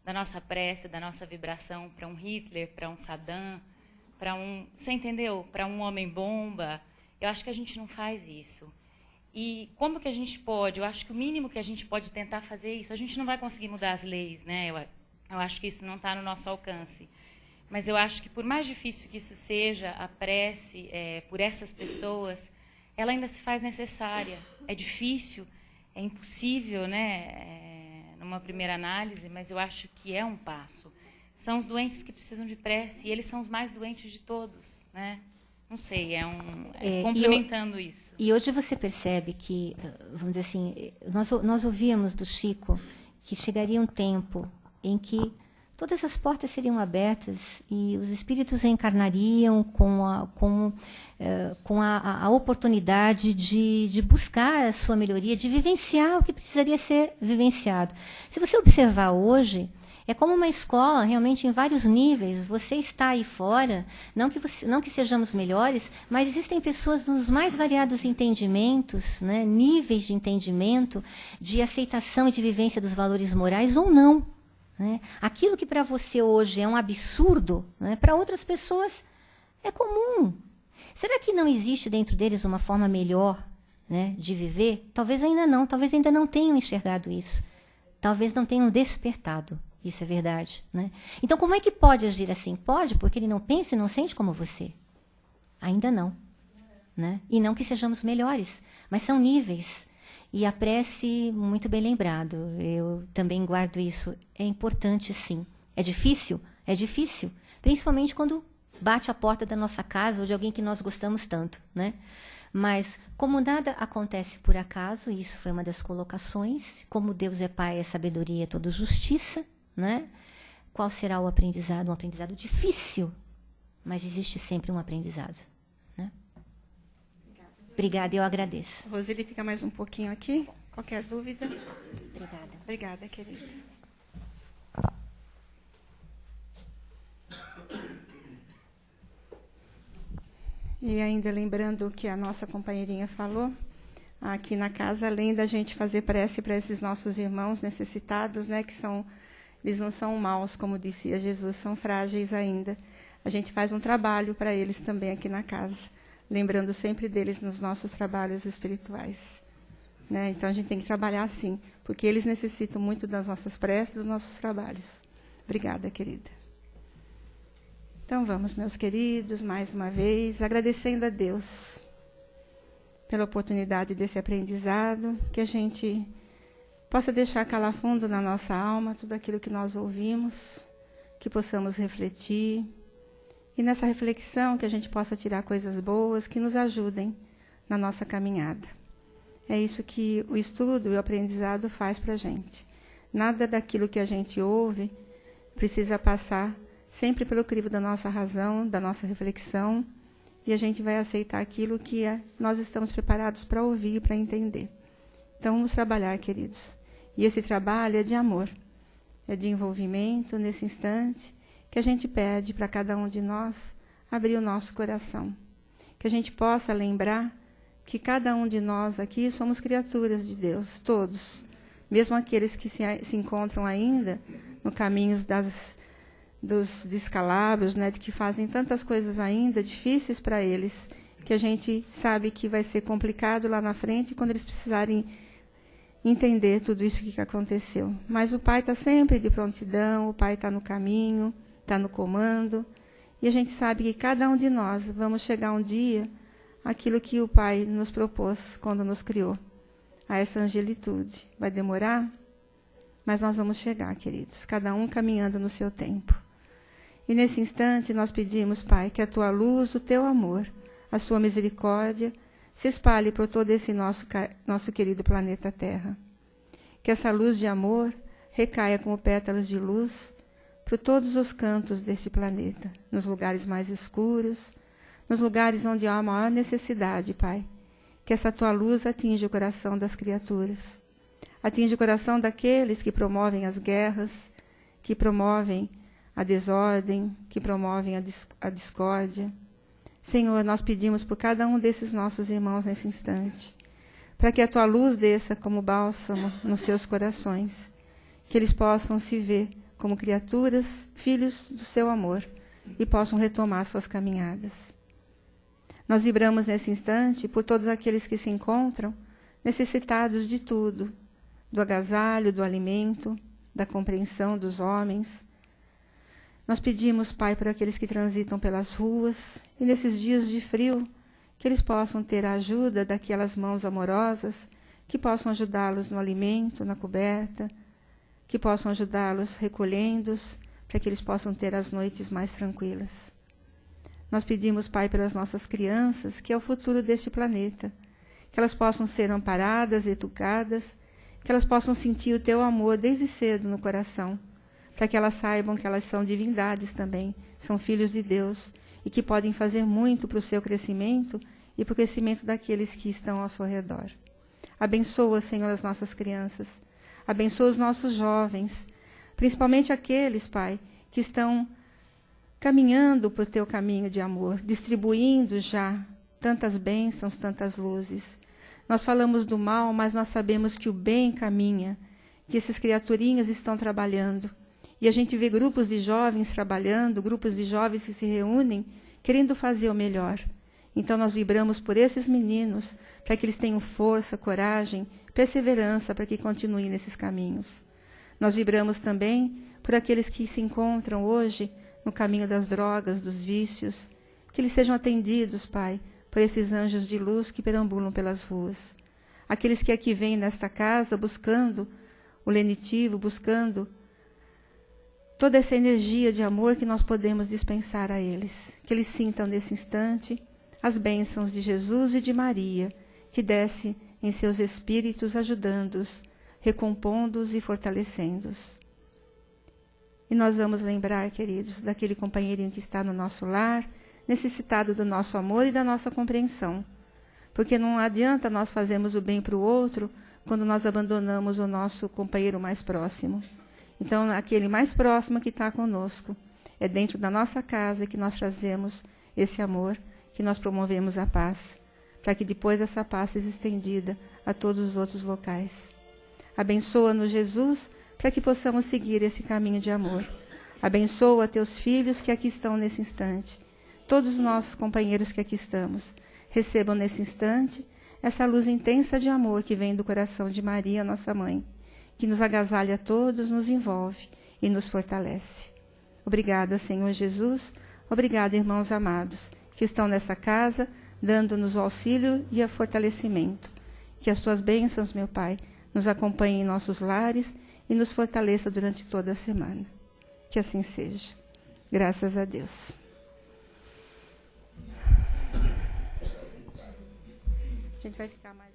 da nossa prece, da nossa vibração para um Hitler, para um Saddam, para um... Você entendeu? Para um homem-bomba. Eu acho que a gente não faz isso. E como que a gente pode? Eu acho que o mínimo que a gente pode tentar fazer é isso. A gente não vai conseguir mudar as leis, né? Eu acho que isso não está no nosso alcance. Mas eu acho que, por mais difícil que isso seja, a prece por essas pessoas, ela ainda se faz necessária. É difícil, é impossível, né? Numa primeira análise, mas eu acho que é um passo. São os doentes que precisam de prece, e eles são os mais doentes de todos, né? Não sei, complementando isso. E hoje você percebe que, vamos dizer assim, nós ouvíamos do Chico que chegaria um tempo em que todas as portas seriam abertas e os espíritos reencarnariam com a oportunidade de buscar a sua melhoria, de vivenciar o que precisaria ser vivenciado. Se você observar hoje, é como uma escola, realmente, em vários níveis. Você está aí fora, não que sejamos melhores, mas existem pessoas nos mais variados entendimentos, né, níveis de entendimento, de aceitação e de vivência dos valores morais ou não. Né? Aquilo que para você hoje é um absurdo, né, para outras pessoas é comum. Será que não existe dentro deles uma forma melhor, né, de viver? Talvez ainda não tenham enxergado isso. Talvez não tenham despertado. Isso é verdade, né? Então, como é que pode agir assim? Pode, porque ele não pensa e não sente como você. Ainda não. Né? E não que sejamos melhores, mas são níveis. E a prece, muito bem lembrado, eu também guardo isso. É importante, sim. É difícil? É difícil. Principalmente quando bate a porta da nossa casa ou de alguém que nós gostamos tanto, né? Mas, como nada acontece por acaso, isso foi uma das colocações, como Deus é Pai, é sabedoria, é toda justiça, né? Qual será o aprendizado? Um aprendizado difícil, mas existe sempre um aprendizado. Né? Obrigada, eu agradeço. Roseli, fica mais um pouquinho aqui. Qualquer dúvida? Obrigada. Obrigada, querida. E ainda lembrando o que a nossa companheirinha falou, aqui na casa, além da gente fazer prece para esses nossos irmãos necessitados, né, que eles não são maus, como dizia Jesus, são frágeis ainda. A gente faz um trabalho para eles também aqui na casa, lembrando sempre deles nos nossos trabalhos espirituais. Né? Então, a gente tem que trabalhar assim, porque eles necessitam muito das nossas preces, dos nossos trabalhos. Obrigada, querida. Então, vamos, meus queridos, mais uma vez, agradecendo a Deus pela oportunidade desse aprendizado, que a gente possa deixar calar fundo na nossa alma tudo aquilo que nós ouvimos, que possamos refletir, e nessa reflexão que a gente possa tirar coisas boas que nos ajudem na nossa caminhada. É isso que o estudo e o aprendizado faz para a gente. Nada daquilo que a gente ouve precisa passar sempre pelo crivo da nossa razão, da nossa reflexão, e a gente vai aceitar aquilo que nós estamos preparados para ouvir e para entender. Então, vamos trabalhar, queridos. E esse trabalho é de amor, é de envolvimento nesse instante que a gente pede para cada um de nós abrir o nosso coração. Que a gente possa lembrar que cada um de nós aqui somos criaturas de Deus, todos. Mesmo aqueles que se encontram ainda no caminho dos descalabros, né, de que fazem tantas coisas ainda difíceis para eles, que a gente sabe que vai ser complicado lá na frente quando eles precisarem entender tudo isso que aconteceu. Mas o Pai está sempre de prontidão, o Pai está no caminho, está no comando, e a gente sabe que cada um de nós vamos chegar um dia àquilo que o Pai nos propôs quando nos criou, a essa angelitude. Vai demorar, mas nós vamos chegar, queridos, cada um caminhando no seu tempo. E nesse instante nós pedimos, Pai, que a Tua luz, o Teu amor, a Sua misericórdia, se espalhe por todo esse nosso querido planeta Terra. Que essa luz de amor recaia como pétalas de luz por todos os cantos deste planeta, nos lugares mais escuros, nos lugares onde há a maior necessidade, Pai. Que essa Tua luz atinja o coração das criaturas, atinja o coração daqueles que promovem as guerras, que promovem a desordem, que promovem a discórdia. Senhor, nós pedimos por cada um desses nossos irmãos nesse instante, para que a Tua luz desça como bálsamo nos seus corações, que eles possam se ver como criaturas, filhos do seu amor, e possam retomar suas caminhadas. Nós vibramos nesse instante por todos aqueles que se encontram necessitados de tudo, do agasalho, do alimento, da compreensão dos homens. Nós pedimos, Pai, por aqueles que transitam pelas ruas, e nesses dias de frio, que eles possam ter a ajuda daquelas mãos amorosas, que possam ajudá-los no alimento, na coberta, que possam ajudá-los recolhendo-os, para que eles possam ter as noites mais tranquilas. Nós pedimos, Pai, pelas nossas crianças, que é o futuro deste planeta, que elas possam ser amparadas, educadas, que elas possam sentir o Teu amor desde cedo no coração, para que elas saibam que elas são divindades também, são filhos de Deus, e que podem fazer muito para o seu crescimento e para o crescimento daqueles que estão ao seu redor. Abençoa, Senhor, as nossas crianças. Abençoa os nossos jovens, principalmente aqueles, Pai, que estão caminhando por Teu caminho de amor, distribuindo já tantas bênçãos, tantas luzes. Nós falamos do mal, mas nós sabemos que o bem caminha, que essas criaturinhas estão trabalhando. E a gente vê grupos de jovens trabalhando, grupos de jovens que se reúnem, querendo fazer o melhor. Então nós vibramos por esses meninos, para que eles tenham força, coragem, perseverança, para que continuem nesses caminhos. Nós vibramos também por aqueles que se encontram hoje no caminho das drogas, dos vícios, que eles sejam atendidos, Pai, por esses anjos de luz que perambulam pelas ruas. Aqueles que aqui vêm nesta casa buscando o lenitivo, buscando toda essa energia de amor que nós podemos dispensar a eles. Que eles sintam nesse instante as bênçãos de Jesus e de Maria, que desce em seus espíritos, ajudando-os, recompondo-os e fortalecendo-os. E nós vamos lembrar, queridos, daquele companheirinho que está no nosso lar, necessitado do nosso amor e da nossa compreensão. Porque não adianta nós fazermos o bem para o outro quando nós abandonamos o nosso companheiro mais próximo. Então, aquele mais próximo que está conosco, é dentro da nossa casa que nós trazemos esse amor, que nós promovemos a paz, para que depois essa paz seja estendida a todos os outros locais. Abençoa-nos, Jesus, para que possamos seguir esse caminho de amor. Abençoa teus filhos que aqui estão nesse instante. Todos os nossos companheiros que aqui estamos, recebam nesse instante essa luz intensa de amor que vem do coração de Maria, nossa mãe, que nos agasalha a todos, nos envolve e nos fortalece. Obrigada, Senhor Jesus. Obrigada, irmãos amados, que estão nessa casa, dando-nos o auxílio e o fortalecimento. Que as tuas bênçãos, meu Pai, nos acompanhem em nossos lares e nos fortaleça durante toda a semana. Que assim seja. Graças a Deus. A gente vai ficar mais...